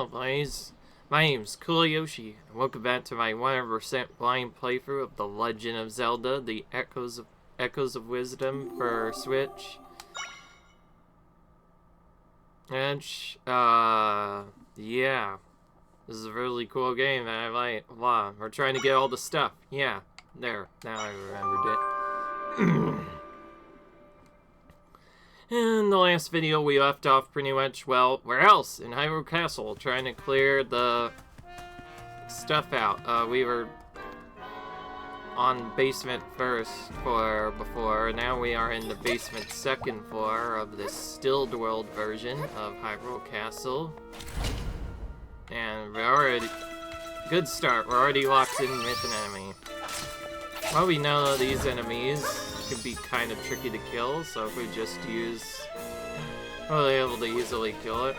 Hello guys, my name's Yoshi, and welcome back to my 100% blind playthrough of The Legend of Zelda, the Echoes of Wisdom for Switch. And, yeah. This is a really cool game that I like a lot. We're trying to get all the stuff. Yeah, there. Now I remembered it. In the last video, we left off pretty much, well, where else? In Hyrule Castle, trying to clear the stuff out. We were on basement first floor before. Now we are in the basement second floor of this stilled world version of Hyrule Castle. And we're already... Good start. We're already locked in with an enemy. Well, we know that these enemies can be kind of tricky to kill, so if we just use... we'll be able to easily kill it.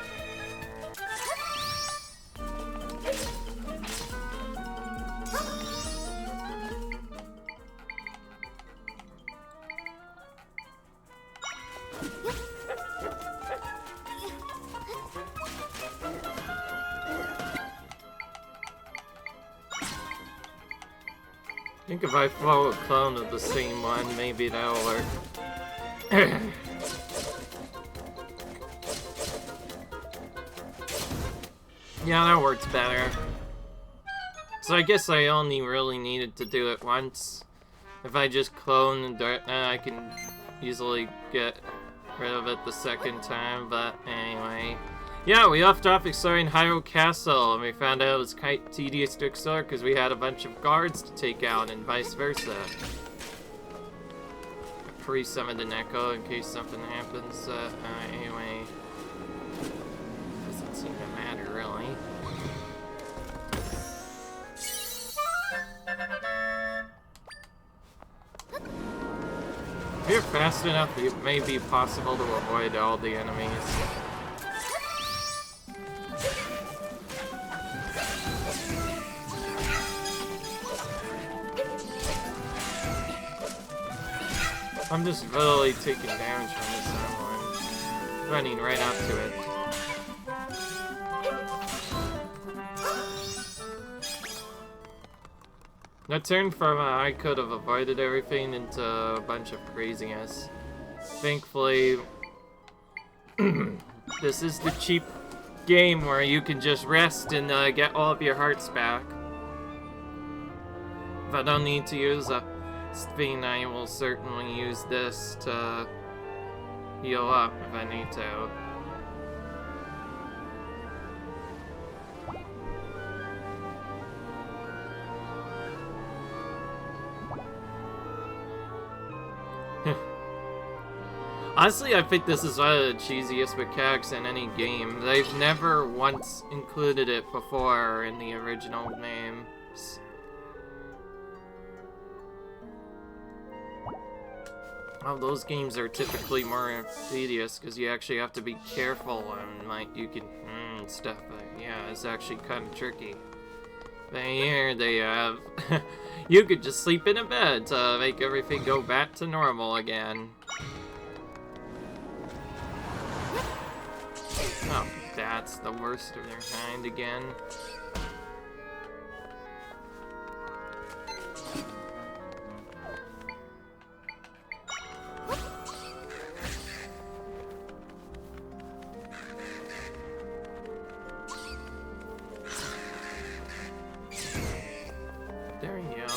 I think if I follow a clone of the same one, maybe that'll work. Yeah, that works better. So I guess I only really needed to do it once. If I just clone the I can easily get rid of it the second time, but anyway. Yeah, we left off exploring Hyrule Castle, and we found out it was quite tedious to explore because we had a bunch of guards to take out, and vice versa. I pre-summoned an echo in case something happens, anyway. Doesn't seem to matter, really. If you're fast enough, it may be possible to avoid all the enemies. I'm just really taking damage from this one. Running right up to it. That turned from I could have avoided everything into a bunch of craziness. Thankfully, this is the cheap game where you can just rest and get all of your hearts back. If I don't need to use a thing, I will certainly use this to heal up if I need to. Honestly, I think this is one of the cheesiest mechanics in any game. They've never once included it before in the original games. Well, those games are typically more tedious because you actually have to be careful and, like, you can stuff, but yeah, it's actually kind of tricky. But here they have, you could just sleep in a bed to make everything go back to normal again. Oh, that's the worst of their kind again. There you go.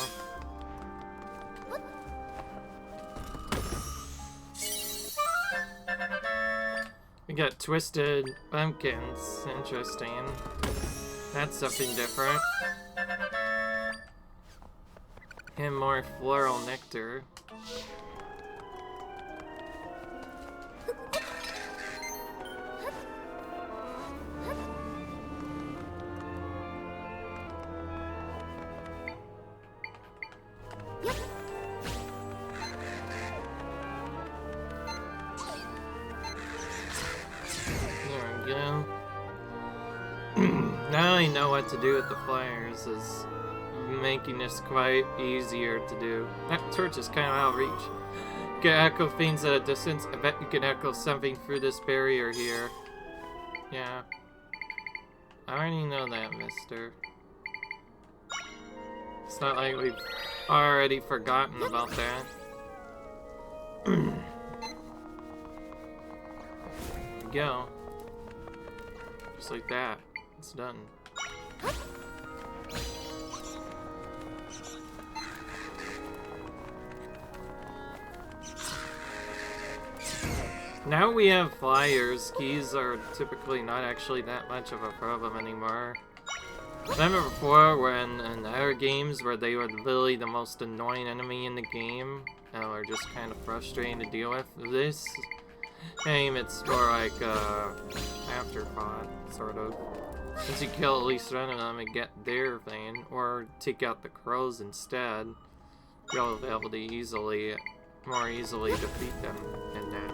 We got twisted pumpkins. Interesting. That's something different. And more floral nectar. Now I know what to do with the flyers is making this quite easier to do. That torch is kind of out of reach. Can echo things at a distance. I bet you can echo something through this barrier here. Yeah. I already know that, mister. It's not like we've already forgotten about that. There we go. Just like that. It's done. Now we have flyers. Keys are typically not actually that much of a problem anymore. Remember before when in other games where they were literally the most annoying enemy in the game or just kind of frustrating to deal with? This game, it's more like afterthought, sort of. Once you kill at least one of them and get their thing, or take out the crows instead, you'll be able to more easily defeat them. And then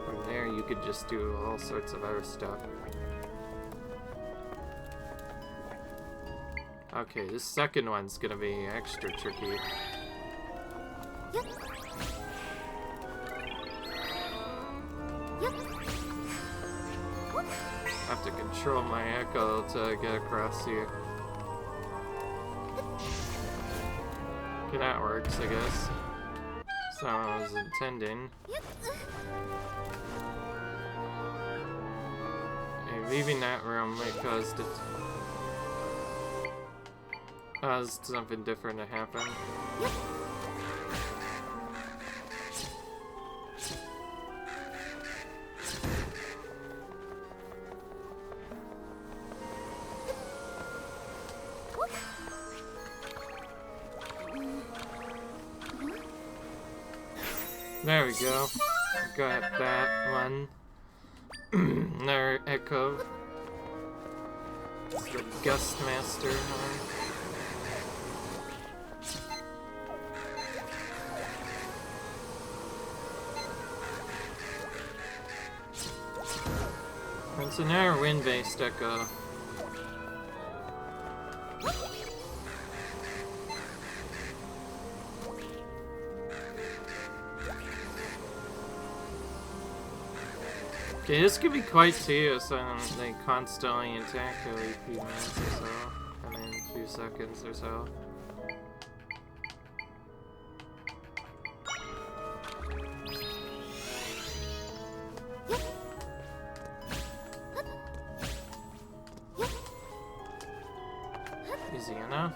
from there you could just do all sorts of other stuff. Okay, this second one's gonna be extra tricky. I have to control my echo to get across here. Okay, that works, I guess. That's not what I was intending. Okay, leaving that room might cause something different to happen. There we go. Got that one. Another echo. It's the Gust Master arm. It's another wind-based echo. Okay, this could be quite tedious and they constantly attack every few minutes or so. I mean, a few seconds or so. Easy enough.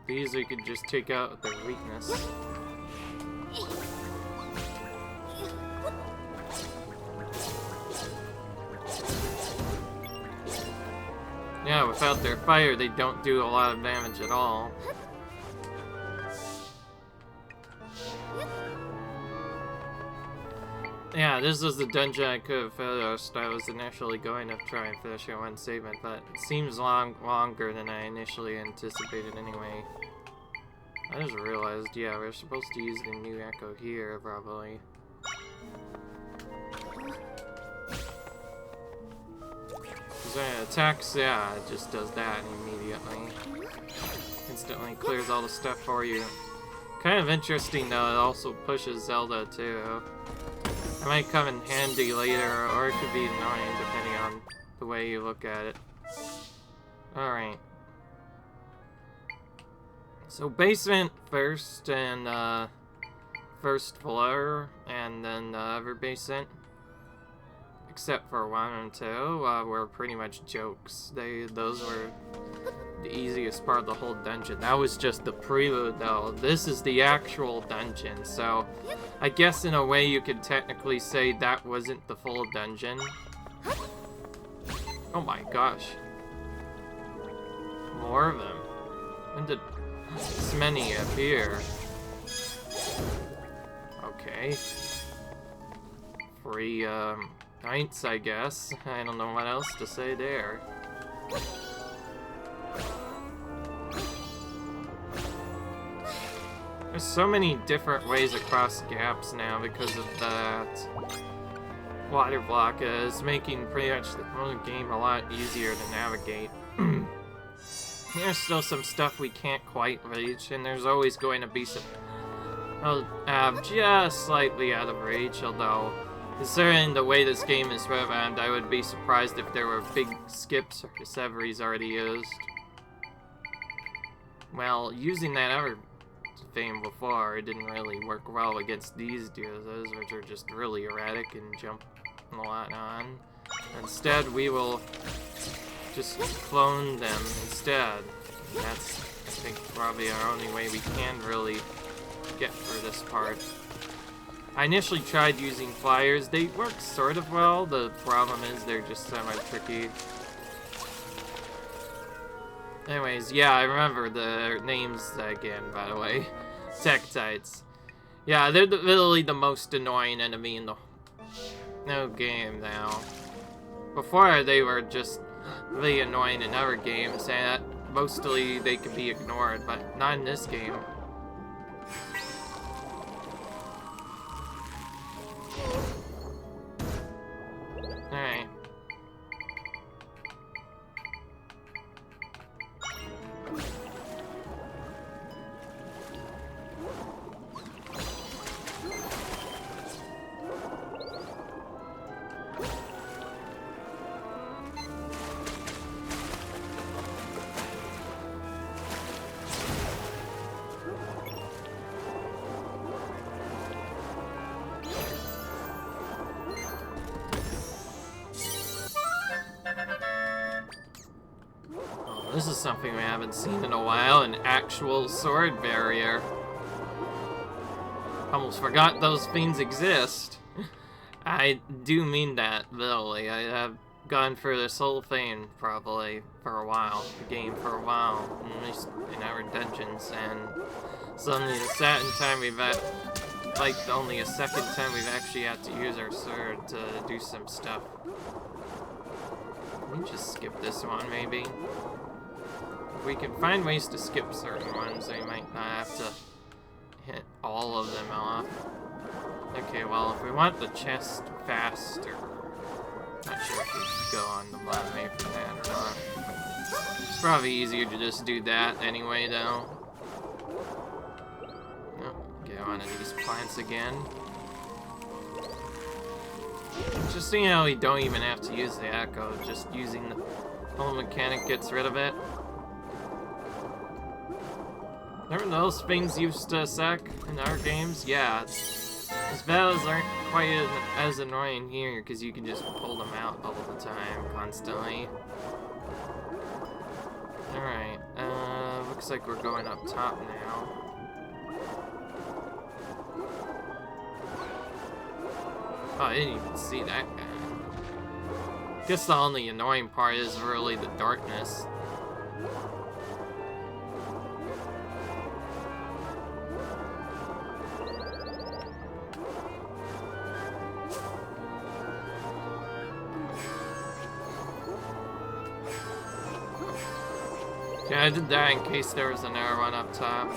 These we could just take out with their weakness. Yeah, without their fire, they don't do a lot of damage at all. Yeah, this was the dungeon I could have finished. I was initially going to try and finish it one segment, but it seems longer than I initially anticipated anyway. I just realized, yeah, we're supposed to use the new echo here, probably. Because when it attacks, yeah, it just does that immediately. Instantly clears all the stuff for you. Kind of interesting though, it also pushes Zelda too. It might come in handy later, or it could be annoying depending on the way you look at it. Alright. So basement first, and first floor, and then the other basement. Except for 1 and 2, were pretty much jokes. Those were the easiest part of the whole dungeon. That was just the prelude though. This is the actual dungeon, so I guess in a way you could technically say that wasn't the full dungeon. Oh my gosh. More of them. When did this many appear? Okay. Free, Knights, I guess. I don't know what else to say there. There's so many different ways across gaps now because of that water block is making pretty much the whole game a lot easier to navigate. There's still some stuff we can't quite reach, and there's always going to be some just slightly out of reach, although Considering the way this game is programmed, I would be surprised if there were big skips or discoveries already used. Well, using that other thing before, it didn't really work well against these duos, which are just really erratic and jump a lot on. Instead, we will just clone them instead. That's, I think, probably our only way we can really get through this part. I initially tried using flyers. They work sort of well. The problem is they're just semi-tricky. Anyways, yeah, I remember the names again, by the way. Tektites. Yeah, they're literally the most annoying enemy in the game now. Before, they were just really annoying in other games, and mostly they could be ignored, but not in this game. Alright. This is something we haven't seen in a while, an actual sword barrier. Almost forgot those things exist. I do mean that, literally. I have gone through this whole thing, probably, for a while. The game for a while, at least in our dungeons, and suddenly the second time we've had, like, only a second time we've actually had to use our sword to do some stuff. Let me just skip this one, maybe. We can find ways to skip certain ones, we might not have to hit all of them off. Okay, well, if we want the chest faster, not sure if we should go on the bottom way for that or not. It's probably easier to just do that anyway, though. Oh, get one of these plants again. Just seeing how we don't even have to use the echo, just using the whole mechanic gets rid of it. Remember those things used to suck in our games? Yeah, these battles aren't quite as annoying here because you can just pull them out all the time, constantly. Alright, looks like we're going up top now. Oh, I didn't even see that guy. Guess the only annoying part is really the darkness. Yeah, I did that in case there was another one up top.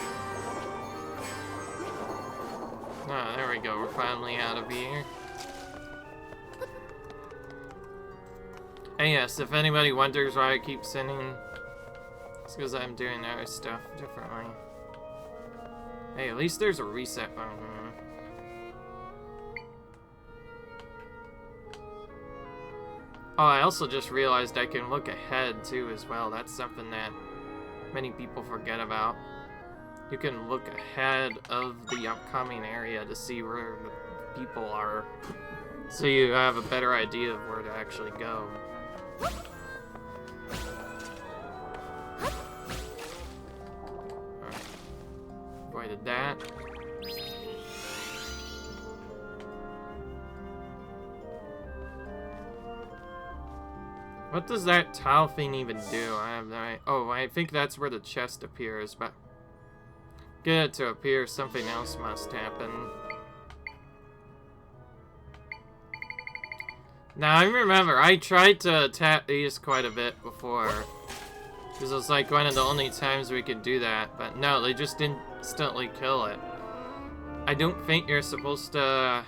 Ah, there we go. We're finally out of here. And yes, if anybody wonders why I keep sending, it's because I'm doing other stuff differently. Hey, at least there's a reset button. Oh, I also just realized I can look ahead too as well. That's something that many people forget about. You can look ahead of the upcoming area to see where the people are, so you have a better idea of where to actually go. Alright. Avoided that. What does that tile thing even do? I have no idea. Oh, I think that's where the chest appears, but get it to appear, something else must happen. Now, I remember, I tried to tap these quite a bit before, because it was like one of the only times we could do that, but no, they just instantly kill it. I don't think you're supposed to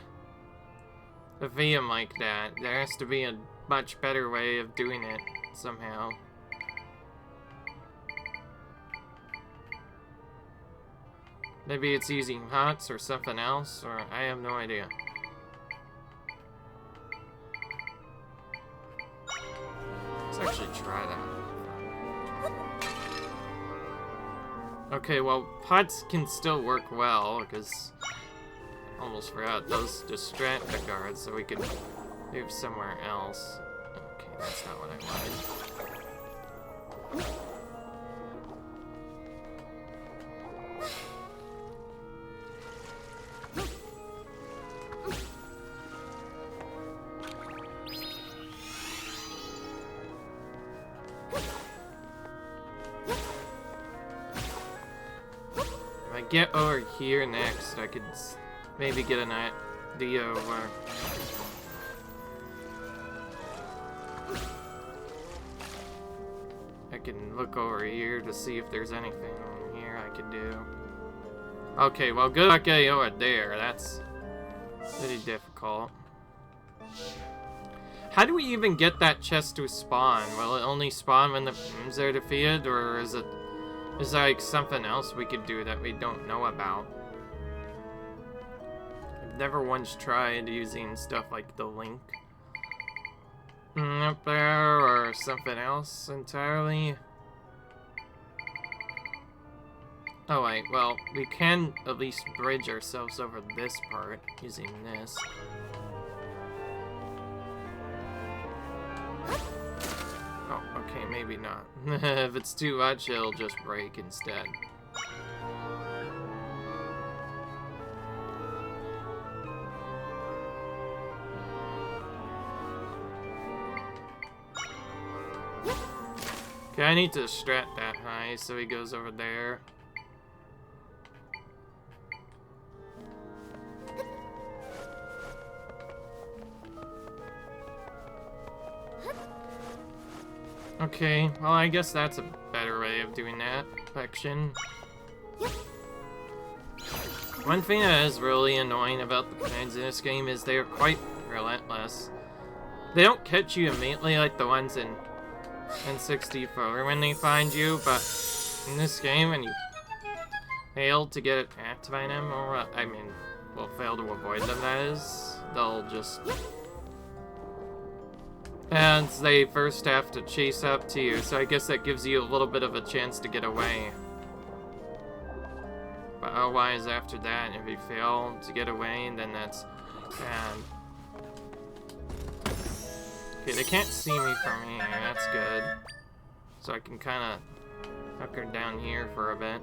defeat them like that. There has to be a much better way of doing it somehow. Maybe it's using HOTS or something else, or I have no idea. Let's actually try that. Okay, well, pots can still work well, because almost forgot those distract the guards, so we could move somewhere else. Okay, that's not what I wanted. If I get over here next, I could maybe get an idea where I can look over here to see if there's anything on here I can do. Okay, well, good luck getting over there. That's pretty difficult. How do we even get that chest to spawn? Will it only spawn when the Pooms are defeated, or is there like something else we could do that we don't know about? I've never once tried using stuff like the link up there, or something else entirely. Oh wait, well, we can at least bridge ourselves over this part using this. Oh, okay, maybe not. If it's too much, it'll just break instead. Okay, I need to strat that high, so he goes over there. Okay, well, I guess that's a better way of doing that section. One thing that is really annoying about the planes in this game is they are quite relentless. They don't catch you immediately like the ones in N64 when they find you, but in this game, when you fail to get attacked by them, or I mean, well, fail to avoid them, that is, they'll just... And they first have to chase up to you, so I guess that gives you a little bit of a chance to get away. But otherwise, after that, if you fail to get away, then that's bad. Okay, they can't see me from here, that's good. So I can kind of hunker down here for a bit.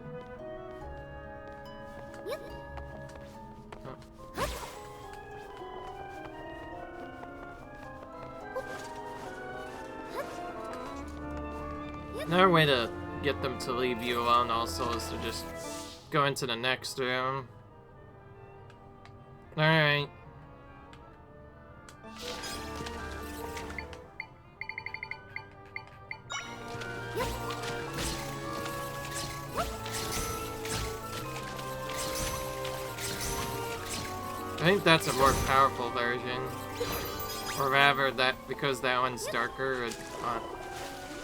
Another way to get them to leave you alone also is to just go into the next room. Alright. I think that's a more powerful version. Or rather, that because that one's darker, it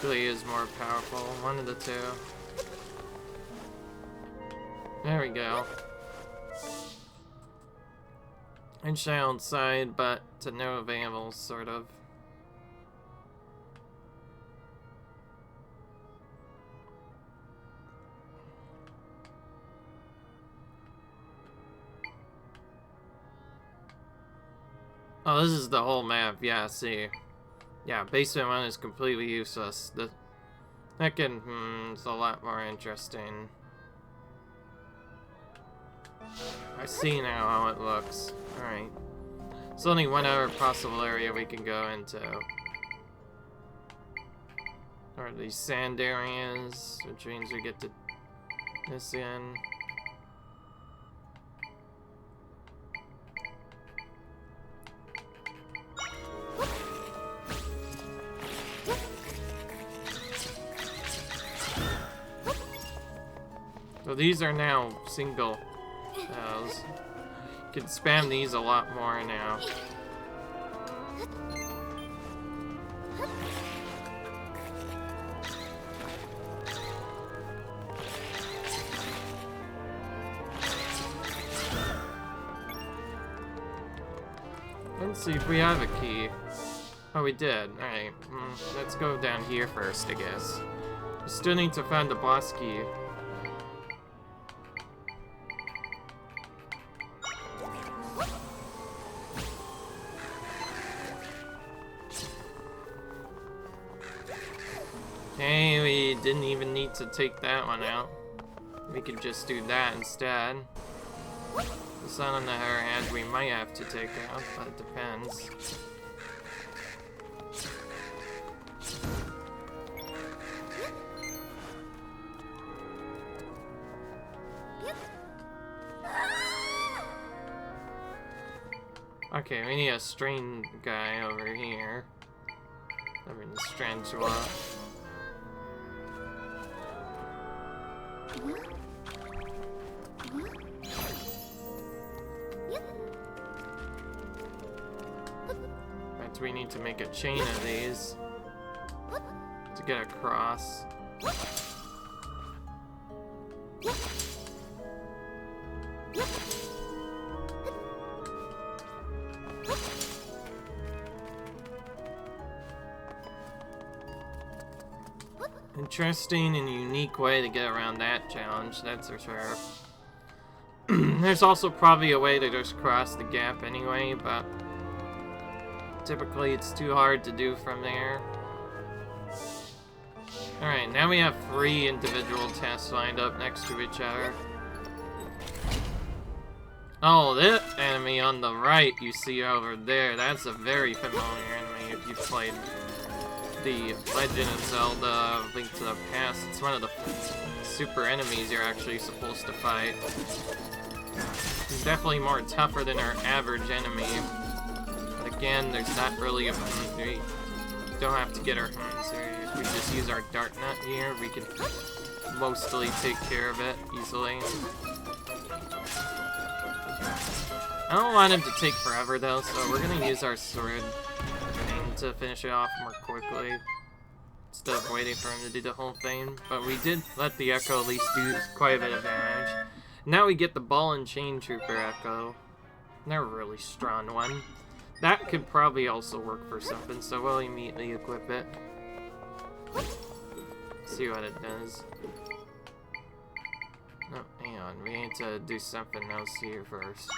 really is more powerful. One of the two. There we go. And shy outside, but to no avail, sort of. Oh, this is the whole map. Yeah, see. Yeah, basement 1 is completely useless. The second, is a lot more interesting. I see now how it looks. Alright. There's only one other possible area we can go into. Or these sand areas, which means we get to this end. So these are now single tiles. You can spam these a lot more now. Let's see if we have a key. Oh, we did. Alright. Let's go down here first, I guess. We still need to find the boss key. Okay, we didn't even need to take that one out. We could just do that instead. The sun on the other hand we might have to take out, but it depends. Okay, we need a strain guy over here. I mean, the Strangela. But we need to make a chain of these to get across. Interesting and unique way to get around that challenge, that's for sure. There's also probably a way to just cross the gap anyway, but typically it's too hard to do from there. Alright, now we have 3 individual tests lined up next to each other. Oh, that enemy on the right you see over there, that's a very familiar enemy if you've played the Legend of Zelda, Link to the Past. It's one of the super enemies you're actually supposed to fight. He's definitely more tougher than our average enemy. But again, there's not really a... We don't have to get our hands here. If we just use our Dart Nut here, we can mostly take care of it easily. I don't want him to take forever though, so we're gonna use our sword to finish it off more quickly instead of waiting for him to do the whole thing. But we did let the Echo at least do quite a bit of damage. Now we get the Ball and Chain Trooper Echo. They're a really strong one. That could probably also work for something, so we'll immediately equip it. See what it does. Oh, hang on. We need to do something else here first.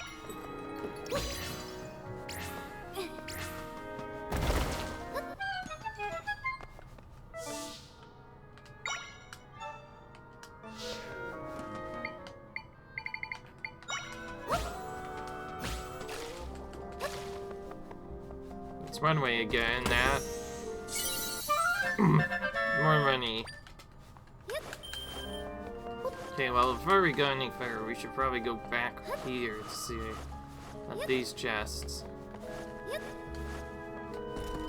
That's one way of getting that. More money. Okay, well, before we go any further, we should probably go back here to see at these chests.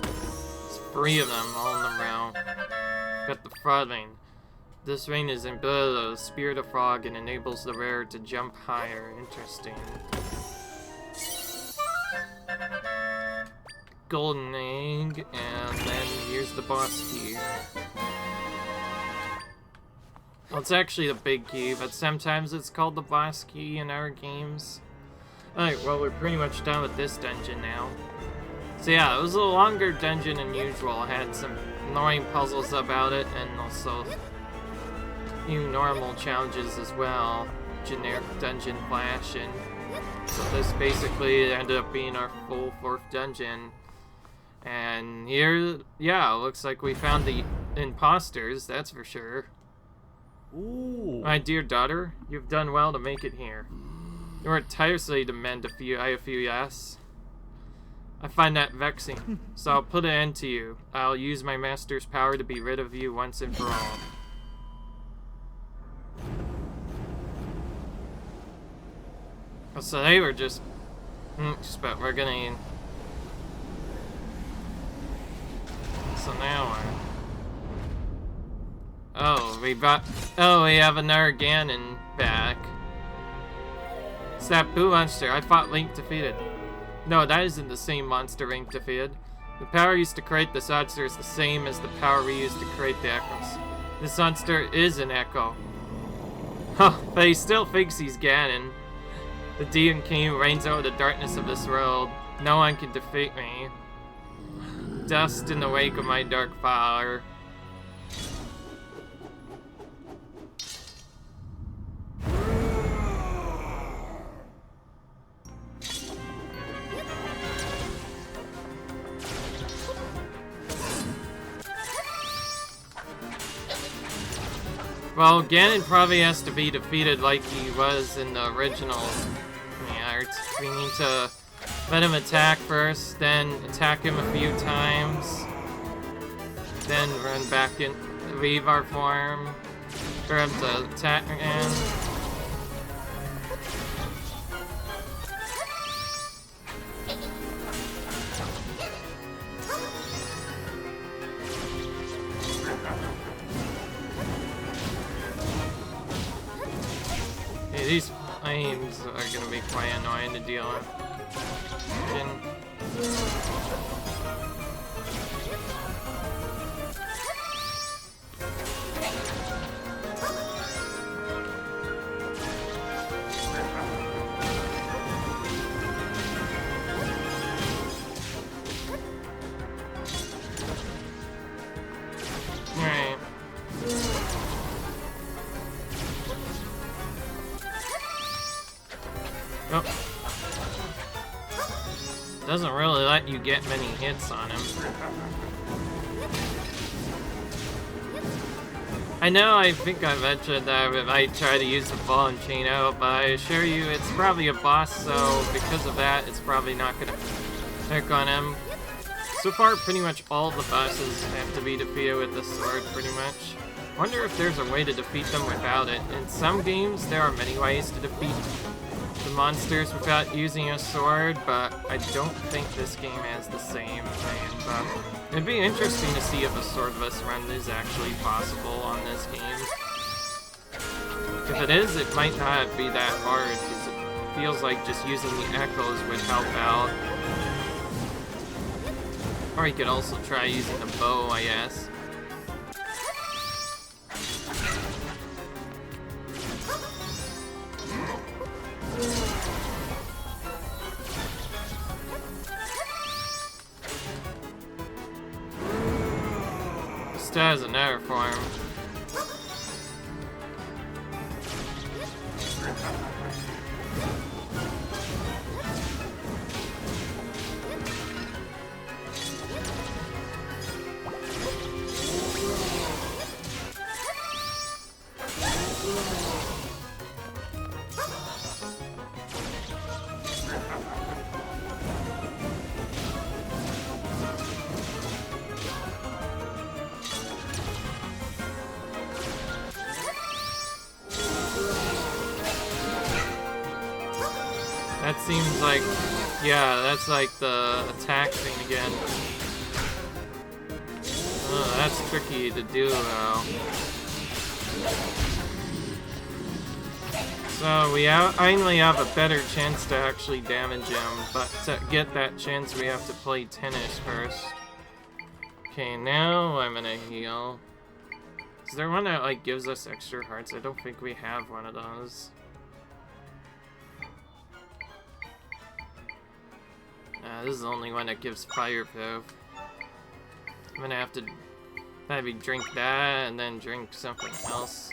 There's 3 of them all in a row. Got the Frog Ring. This ring is embedded with the Spirit of Frog and enables the wearer to jump higher. Interesting. Golden egg, and then here's the boss key. Well, it's actually the big key, but sometimes it's called the boss key in our games. Alright, well, we're pretty much done with this dungeon now. So yeah, it was a longer dungeon than usual. It had some annoying puzzles about it, and also a few normal challenges as well. Generic dungeon flashing. So this basically ended up being our full 4th dungeon. And here, yeah, it looks like we found the imposters, that's for sure. Ooh. My dear daughter, you've done well to make it here. You worked tirelessly to mend a few yes. I find that vexing, so I'll put an end to you. I'll use my master's power to be rid of you once and for all. So they were just... but we're gonna... So now what? Oh, we have another Ganon back. It's that blue monster I fought Link defeated. No, that isn't the same monster Link defeated. The power used to create this monster is the same as the power we used to create the echoes. This monster is an echo. Huh, but he still thinks he's Ganon. The demon king reigns over the darkness of this world. No one can defeat me. dust in the wake of my dark fire. Well, Ganon probably has to be defeated like he was in the original arts. We need to let him attack first, then attack him a few times, then run back in, leave our form for him to attack again. These flames are gonna be quite annoying to deal with. Alright. Oh. Doesn't really let you get many hits on him. I know, I think I mentioned that I might try to use the ball and chain out, but I assure you it's probably a boss, so because of that, it's probably not gonna pick on him. So far, pretty much all the bosses have to be defeated with the sword, pretty much. Wonder if there's a way to defeat them without it. In some games, there are many ways to defeat the monsters without using a sword, but I don't think this game has the same thing. But it'd be interesting to see if a swordless run is actually possible on this game. If it is, it might not be that hard, because it feels like just using the echoes would help out. Or you could also try using the bow, I guess. Still has another form. That seems like, yeah, that's like the attack thing again. Oh, that's tricky to do though. So we finally have a better chance to actually damage him, but to get that chance we have to play tennis first. Okay, now I'm gonna heal. Is there one that like gives us extra hearts? I don't think we have one of those. This is the only one that gives fireproof. I'm gonna have to maybe drink that and then drink something else.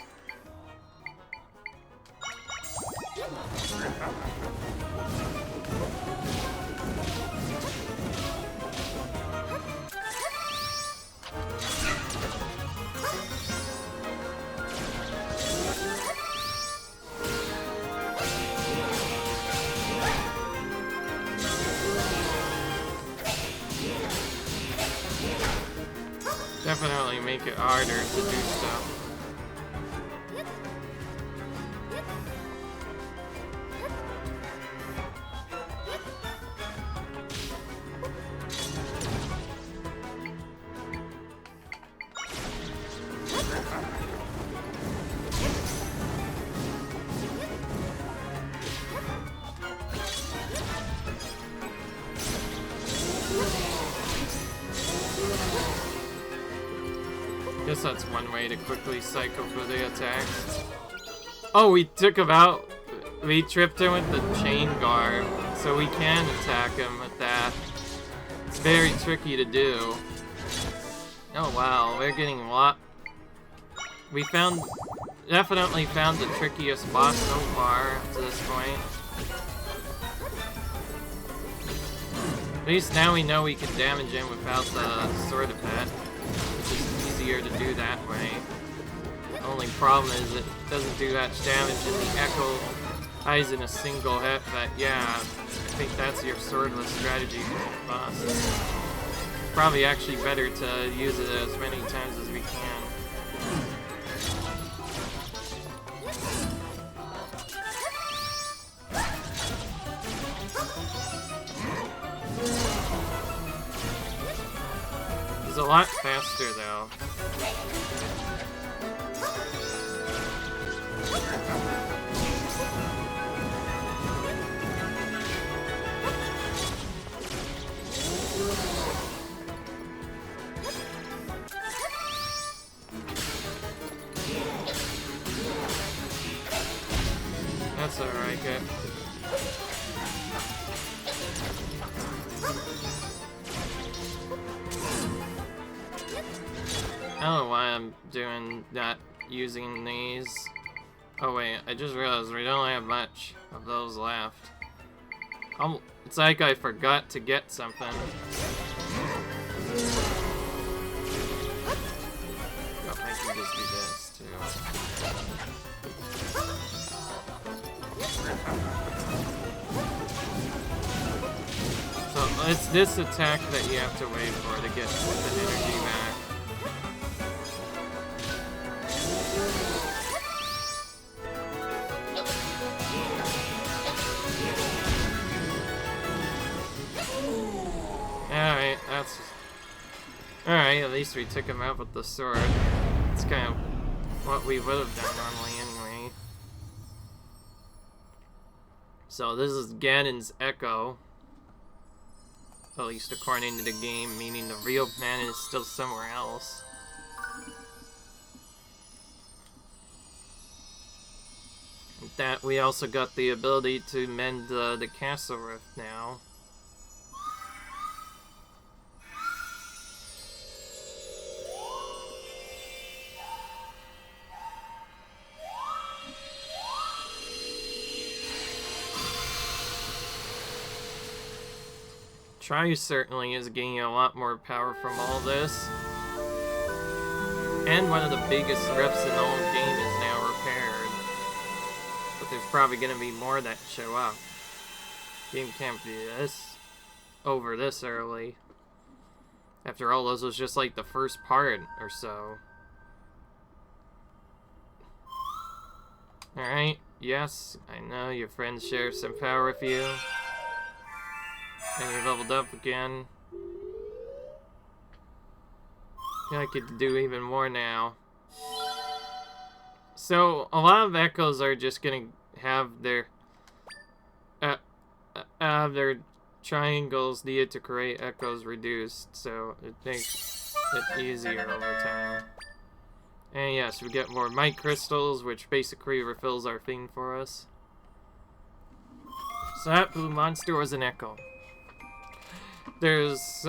Definitely make it harder to do stuff. Guess that's one way to quickly cycle through the attacks. Oh, we took him out. We tripped him with the chain guard, so we can attack him with that. very tricky to do. Oh wow, we're getting a lot. We definitely found the trickiest boss so far to this point. At least now we know we can damage him without the sword effect. It's just easier to do that way. The only problem is it doesn't do that much damage and the echo hides in a single hit, but yeah, I think that's your swordless strategy for the boss. It's probably actually better to use it as many times as we can. It's a lot faster though. That's alright, good. I don't know why I'm using these. Oh wait, I just realized we don't have much of those left. It's like I forgot to get something. Oh, I can just do this too. So it's this attack that you have to wait for to get the energy back. Alright, that's... Alright, at least we took him out with the sword. It's kind of what we would have done normally anyway. So this is Ganon's Echo. At least according to the game, meaning the real man is still somewhere else. With that, we also got the ability to mend the castle rift now. Tri certainly is gaining a lot more power from all this. And one of the biggest rifts in the whole game is now repaired. But there's probably going to be more that show up. Game can't be over this early. After all, this was just like the first part or so. Alright, yes, I know your friends share some power with you. And you leveled up again. Yeah, I could do even more now. So, a lot of echoes are just gonna have their triangles needed to create echoes reduced, so it makes it easier over time. And yes, we get more might crystals, which basically refills our thing for us. So that blue monster was an echo. There's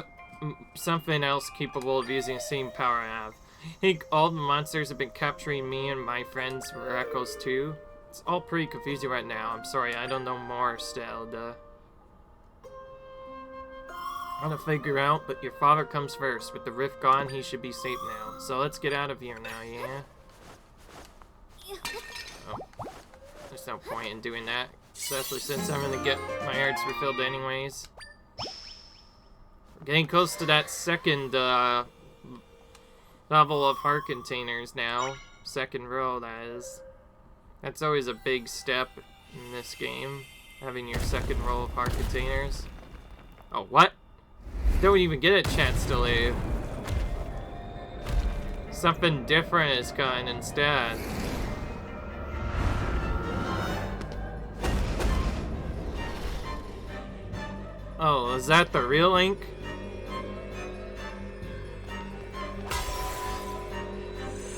something else capable of using the same power I have. I think all the monsters have been capturing me and my friends were echoes too. It's all pretty confusing right now. I'm sorry, I don't know more, Zelda. I'm gonna figure out, but your father comes first. With the rift gone, he should be safe now. So let's get out of here now, yeah? Oh. There's no point in doing that. Especially since I'm gonna get my hearts refilled anyways. Getting close to that second level of heart containers now. Second row, that is. That's always a big step in this game. Having your second row of heart containers. Oh, what? Don't even get a chance to leave. Something different is coming instead. Oh, is that the real Link?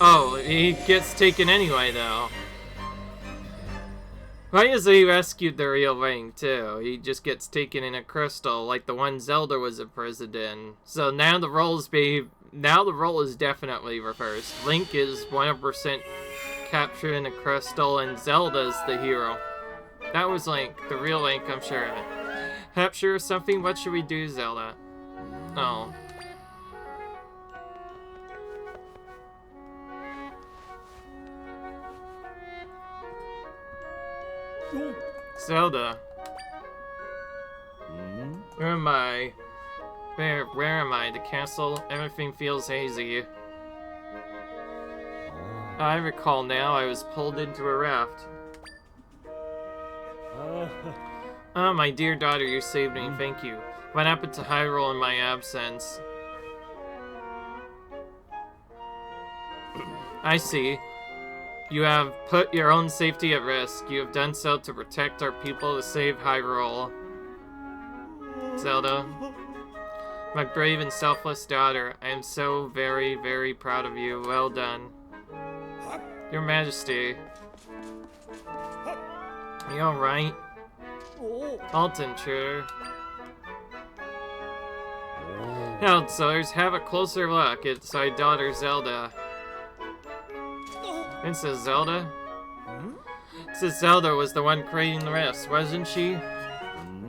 Oh, he gets taken anyway, though. Why is he rescued the real Link too? He just gets taken in a crystal like the one Zelda was imprisoned in. So now the role is definitely reversed. Link is 100% captured in a crystal and Zelda's the hero. That was Link, the real Link, I'm sure of it. Capture something? What should we do, Zelda? Oh. Zelda. Where am I? Where am I? The castle? Everything feels hazy. I recall now I was pulled into a raft. Oh, my dear daughter, you saved me. Thank you. What happened to Hyrule in my absence? I see. You have put your own safety at risk. You have done so to protect our people, to save Hyrule. Zelda. My brave and selfless daughter, I am so very, very proud of you. Well done. Your Majesty. Are you alright? Alton, sure. Counselors, have a closer look. It's my daughter Zelda. Princess Zelda? Princess Zelda was the one creating the rifts, wasn't she?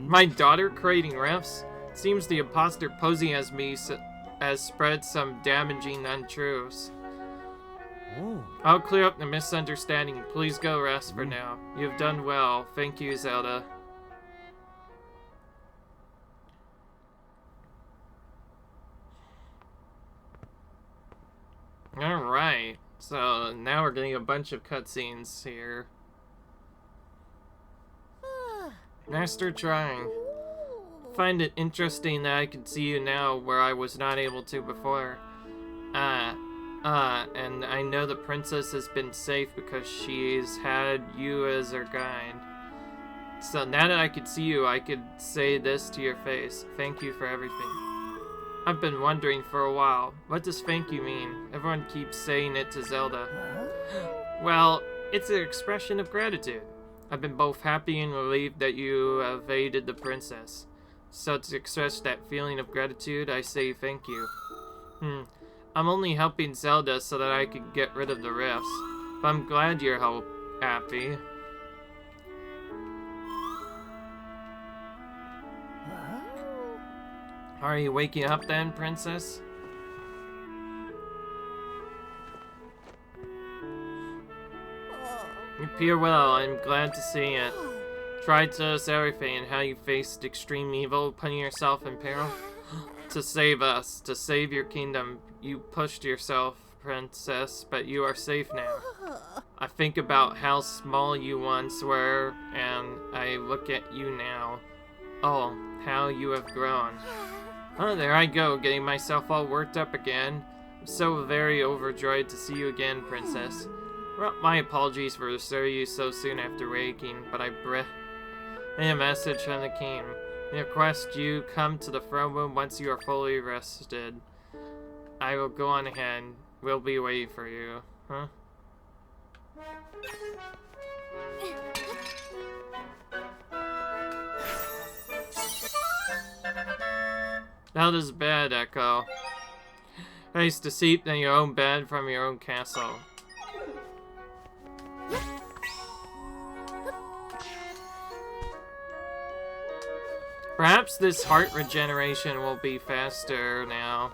My daughter creating rifts? Seems the imposter posing as me has spread some damaging untruths. I'll clear up the misunderstanding. Please go rest for now. You've done well. Thank you, Zelda. Alright. So now we're getting a bunch of cutscenes here. Master trying. Find it interesting that I can see you now where I was not able to before. And I know the princess has been safe because she's had you as her guide. So now that I could see you, I could say this to your face. Thank you for everything. I've been wondering for a while, what does thank you mean? Everyone keeps saying it to Zelda. Well, it's an expression of gratitude. I've been both happy and relieved that you have aided the princess. So to express that feeling of gratitude, I say thank you. I'm only helping Zelda so that I can get rid of the rifts. But I'm glad you're happy. Are you waking up then, princess? You appear well. I'm glad to see it. Tried to us everything and how you faced extreme evil, putting yourself in peril. To save us, to save your kingdom. You pushed yourself, princess, but you are safe now. I think about how small you once were, and I look at you now. Oh, how you have grown. Oh, there I go, getting myself all worked up again. I'm so very overjoyed to see you again, princess. Well, my apologies for disturbing you so soon after waking, but I a message from the king. I request you come to the throne room once you are fully rested. I will go on ahead. We'll be waiting for you. Huh? Zelda's bed, Echo. Nice to sleep in your own bed from your own castle. Perhaps this heart regeneration will be faster now.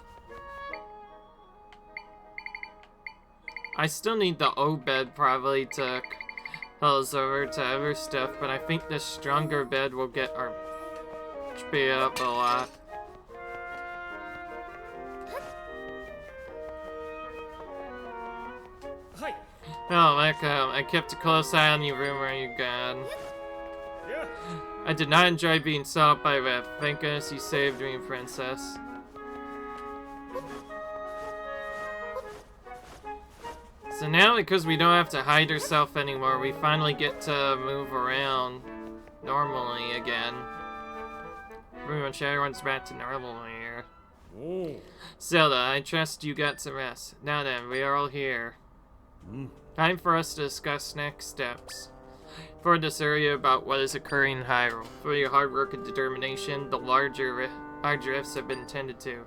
I still need the O bed probably to pull us over to other stuff, but I think this stronger bed will get our speed up a lot. Oh, Echo, I kept a close eye on your room where you're gone. I did not enjoy being sought out by Rift. Thank goodness you saved me, princess. So now, because we don't have to hide ourselves anymore, we finally get to move around normally again. Pretty much everyone's back to normal here. Zelda, I trust you got some rest. Now then, we are all here. Time for us to discuss next steps. For this area about what is occurring in Hyrule. For your hard work and determination, the larger rifts have been tended to.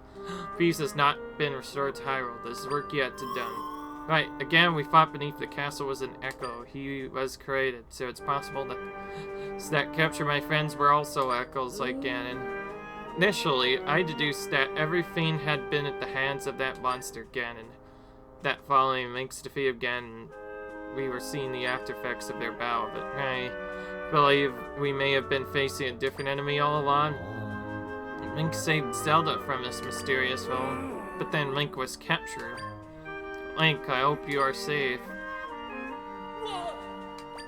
Peace has not been restored to Hyrule. There's work yet to done. Right, again, we fought beneath the castle was an echo. He was created, so it's possible that capture my friends were also echoes like Ganon. Initially, I deduced that everything had been at the hands of that monster, Ganon. That following Link's defeat of Ganon, we were seeing the after effects of their battle, but I believe we may have been facing a different enemy all along. Link saved Zelda from this mysterious foe, but then Link was captured. Link, I hope you are safe.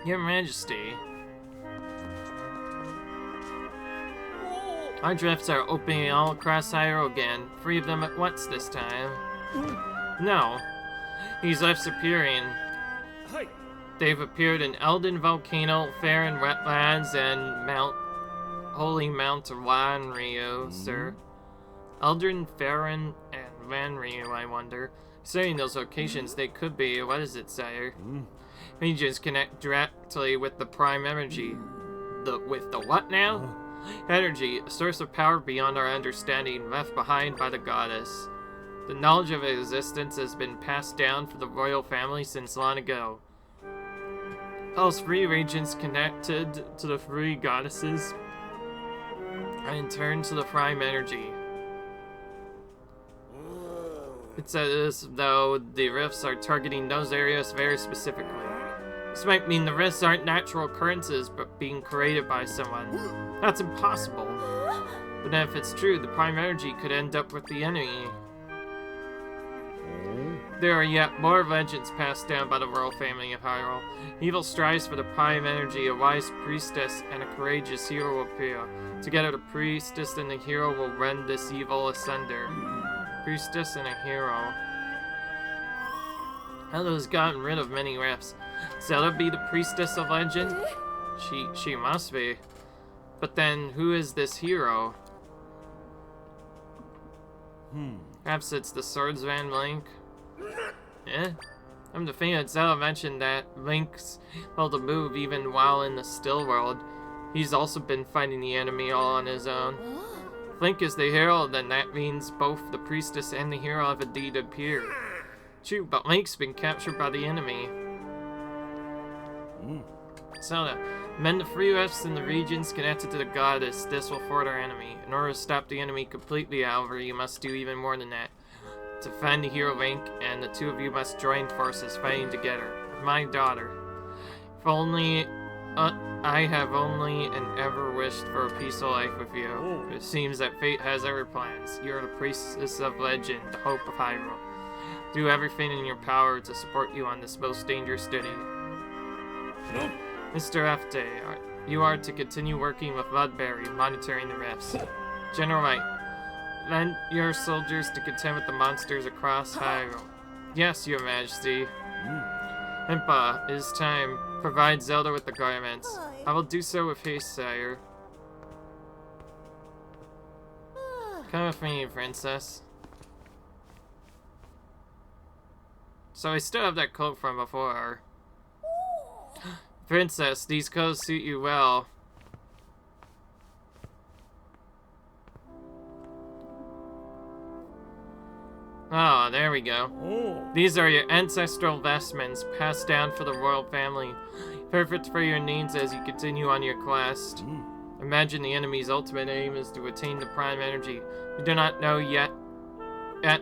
Your Majesty. Our drifts are opening all across Hyrule again. 3 of them at once this time. No. These rifts appearing. They've appeared in Elden Volcano, Faron Wetlands, and Holy Mount Wanryu, sir. Elden, Faron, and Wanryu, I wonder. Considering those locations, they could be. What is it, sire? Regions connect directly with the Prime Energy. With the what now? Energy, a source of power beyond our understanding, left behind by the goddess. The knowledge of its existence has been passed down for the royal family since long ago. Those 3 regions connected to the 3 goddesses are in turn to the Prime Energy. It's as though the rifts are targeting those areas very specifically. This might mean the rifts aren't natural occurrences, but being created by someone. That's impossible. But if it's true, the Prime Energy could end up with the enemy. There are yet more legends passed down by the royal family of Hyrule. Evil strives for the Prime Energy, a wise priestess and a courageous hero will appear. Together the priestess and the hero will rend this evil asunder. Priestess and a hero. Zelda has gotten rid of many rifts. Zelda be the priestess of legend? She must be. But then, who is this hero? Perhaps it's the swordsman Link? Eh? I'm the thing that Zelda mentioned that Link's able to move even while in the still world. He's also been fighting the enemy all on his own. If Link is the hero, then that means both the priestess and the hero have indeed appeared. True, but Link's been captured by the enemy. Zelda, mend the 3 rifts in the regions connected to the goddess. This will thwart our enemy. In order to stop the enemy completely, however, you must do even more than that. To find the hero Link, and the 2 of you must join forces fighting together. My daughter. If only... I have only and ever wished for a peaceful life with you. It seems that fate has other plans. You are the priestess of legend, the hope of Hyrule. Do everything in your power to support you on this most dangerous duty. Mr. F-Day, you are to continue working with Ludberry, monitoring the rifts. General Wright, lend your soldiers to contend with the monsters across Hyrule. Yes, your majesty. Impa, it is time. Provide Zelda with the garments. I will do so with haste, sire. Come with me, princess. So I still have that coat from before. Princess, these clothes suit you well. Oh, there we go. These are your ancestral vestments passed down for the royal family. Perfect for your needs as you continue on your quest. Imagine the enemy's ultimate aim is to attain the Prime Energy. We do not know yet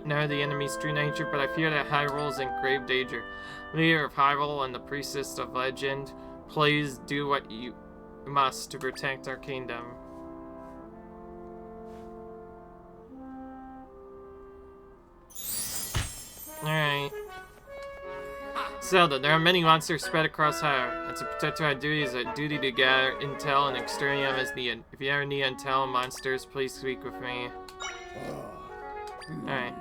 know the enemy's true nature, but I fear that Hyrule is in grave danger. Leader of Hyrule and the priestess of legend, please do what you must to protect our kingdom. Alright. Zelda, there are many monsters spread across Hyrule. As a protector, our duty is a duty to gather intel and exterminate them as needed. If you ever need intel on monsters, please speak with me. Alright.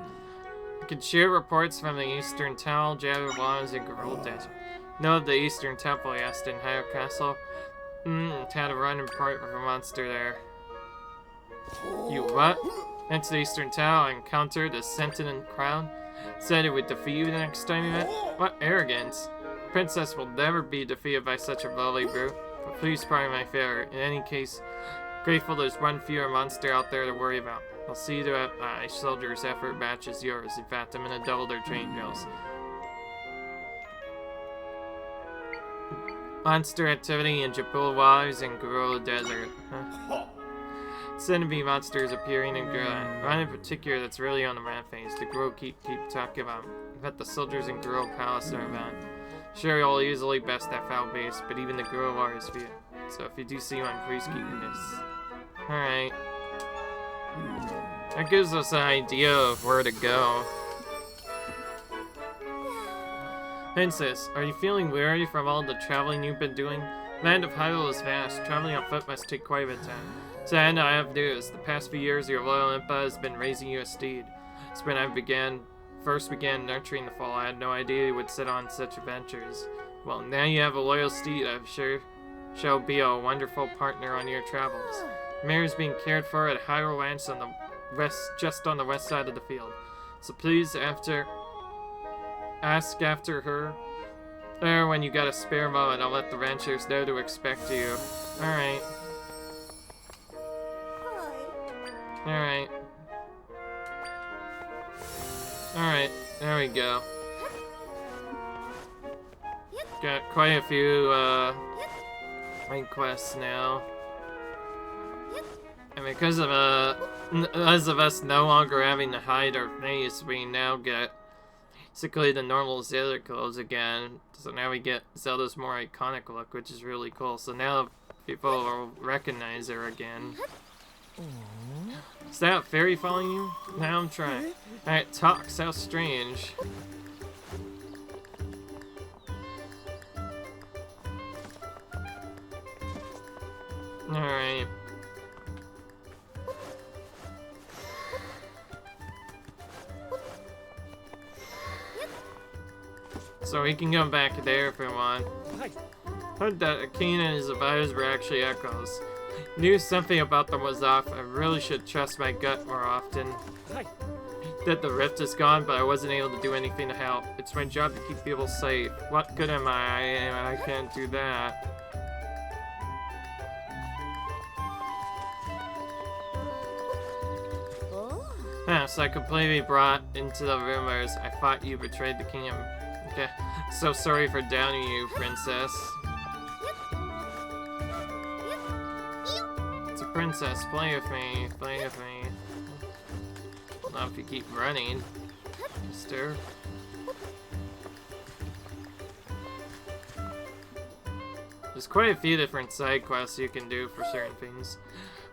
You can share reports from the Eastern Temple, Jabba Wands, and Garul Desert. Know of the Eastern Temple, I asked in Hyrule Castle. Had a run and part with a monster there. You what? Went to the Eastern Temple, encountered a sentient crown. Said it would defeat you the next time you met? What arrogance. Princess will never be defeated by such a lowly brute. But please pardon my favor. In any case, grateful there's one fewer monster out there to worry about. I'll see that my soldiers' effort matches yours. In fact, I'm gonna double their training drills. Monster activity in Japul Waters and Gorilla Desert. Huh? Centipede monsters appearing in Gorilla. One in particular that's really on the rampage. The Gorilla keep talking about. I bet the soldiers in Gorilla Palace are about. Sure, you'll easily best that foul base, but even the Gorilla Warriors view it. So if you do see one, please keep me this. Alright. That gives us an idea of where to go. Princess, are you feeling weary from all the traveling you've been doing? Land of Hyrule is vast. Traveling on foot must take quite a bit of time. To end, I have news. The past few years, your loyal Impa has been raising you a steed. It's when I first began nurturing the foal. I had no idea you would set on such adventures. Well, now you have a loyal steed. I'm sure shall be a wonderful partner on your travels. Mare is being cared for at Hyrule Ranch on the just on the west side of the field. So please, ask after her. Or when you got a spare moment, I'll let the ranchers know to expect you. Alright. Alright. Alright, there we go. Got quite a few, main quests now. And because of us no longer having to hide our face, we now get basically the normal Zelda clothes again. So now we get Zelda's more iconic look, which is really cool. So now people will recognize her again. Is that fairy following you? Now I'm trying. Alright, talks. How strange. Alright. So we can go back there if we want. Heard that Ganon and his advisors were actually echoes. Knew something about them was off. I really should trust my gut more often. That the rift is gone, but I wasn't able to do anything to help. It's my job to keep people safe. What good am I? I can't do that. So I completely brought into the rumors. I thought you betrayed the kingdom. Okay, so sorry for downing you, princess. It's a princess. Play with me. Play with me. Not if you keep running, mister. There's quite a few different side quests you can do for certain things.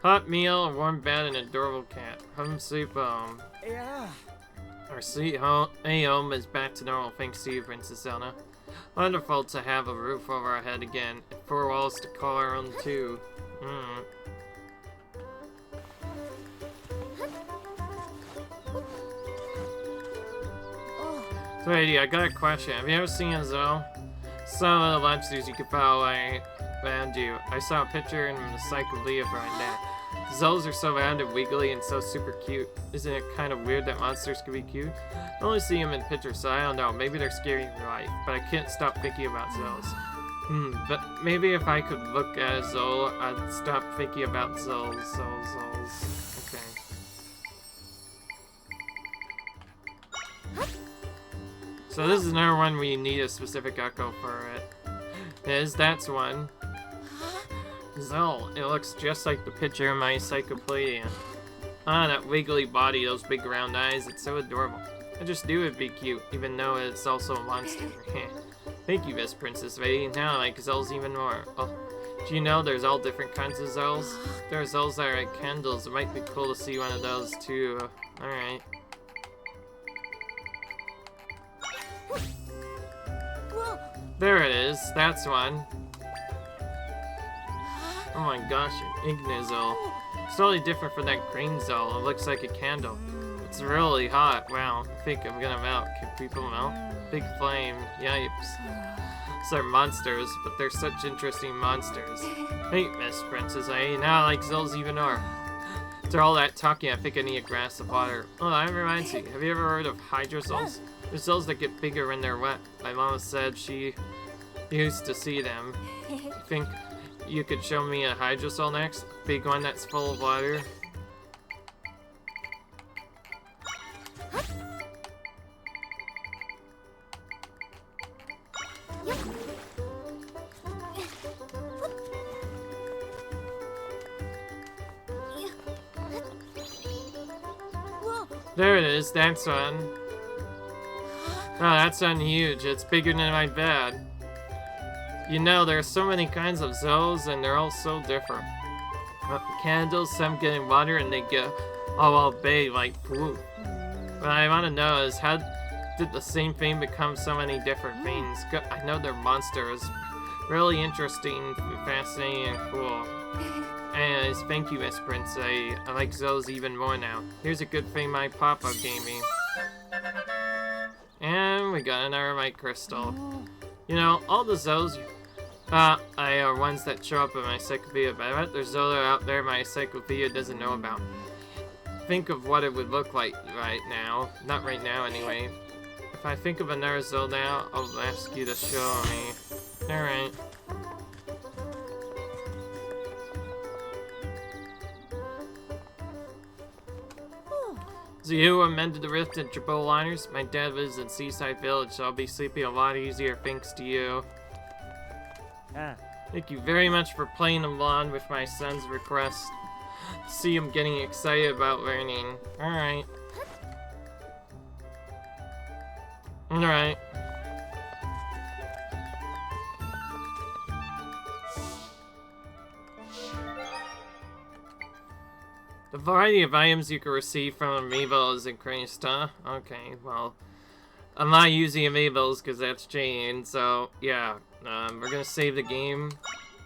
Hot meal, a warm bed, and an adorable cat. Home sweet home. Yeah. Our sweet home is back to normal thanks to you, Princess Zelda. Wonderful to have a roof over our head again, and 4 walls to call our own too. So, lady, I got a question. Have you ever seen a Zoe? Some of the monsters you can follow around you. I saw a picture in the encyclopedia right now. Zoes are so round and wiggly and so super cute. Isn't it kind of weird that monsters can be cute? I only see them in pictures, so I don't know. Maybe they're scary in real life, but I can't stop thinking about Zoes. But maybe if I could look at a Zoe, I'd stop thinking about Zoes. Okay. So this is another one where you need a specific echo for it. That's one. Zoe, it looks just like the picture in my encyclopedia. Ah, that wiggly body, those big round eyes, it's so adorable. I just knew it'd be cute, even though it's also a monster. Thank you, Miss Princess Lady. Now I like Zoes even more. Oh, do you know there's all different kinds of Zoes? There are Zoes that are like candles. It might be cool to see one of those too. Alright. There it is. That's one. Oh my gosh, an Ignizol. It's totally different from that green Zol. It looks like a candle. It's really hot. Wow, I think I'm gonna melt. Can people melt? Big flame. Yipes. These are monsters, but they're such interesting monsters. Hey, Miss Princess, now I like Zols even more. After all that talking, I think I need a glass of water. Oh, that reminds me. Have you ever heard of Hydrozols? There's Zols that get bigger when they're wet. My mom said she used to see them. Think you could show me a Hydrosol next? Big one that's full of water? There it is, that's one. Oh, that's one huge. It's bigger than my bed. You know, there's so many kinds of Zeldas, and they're all so different. Candles, some get in water, and they get all bathed like poop. What I want to know is, how did the same thing become so many different things? I know they're monsters. Really interesting, fascinating, and cool. Anyways, thank you, Miss Prince. I like Zeldas even more now. Here's a good thing my papa gave me. And we got another Might Crystal. You know, all the Zeldas are ones that show up in my encyclopedia, but I bet there's Zelda out there my encyclopedia doesn't know about. Think of what it would look like right now. Not right now, anyway. If I think of another Zelda, I'll ask you to show me. Alright. So you amended the rift in triple liners? My dad lives in Seaside Village, so I'll be sleeping a lot easier thanks to you. Thank you very much for playing along with my son's request. See him getting excited about learning. Alright. Alright. The variety of items you can receive from amiibo is increased, huh? Okay, well, I'm not using amiibos because that's chained, so yeah, we're gonna save the game,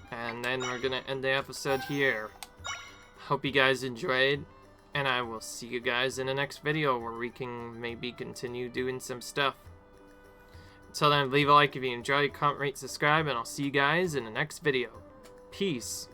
and then we're gonna end the episode here. Hope you guys enjoyed, and I will see you guys in the next video where we can maybe continue doing some stuff. Until then, leave a like if you enjoyed, comment, rate, subscribe, and I'll see you guys in the next video. Peace.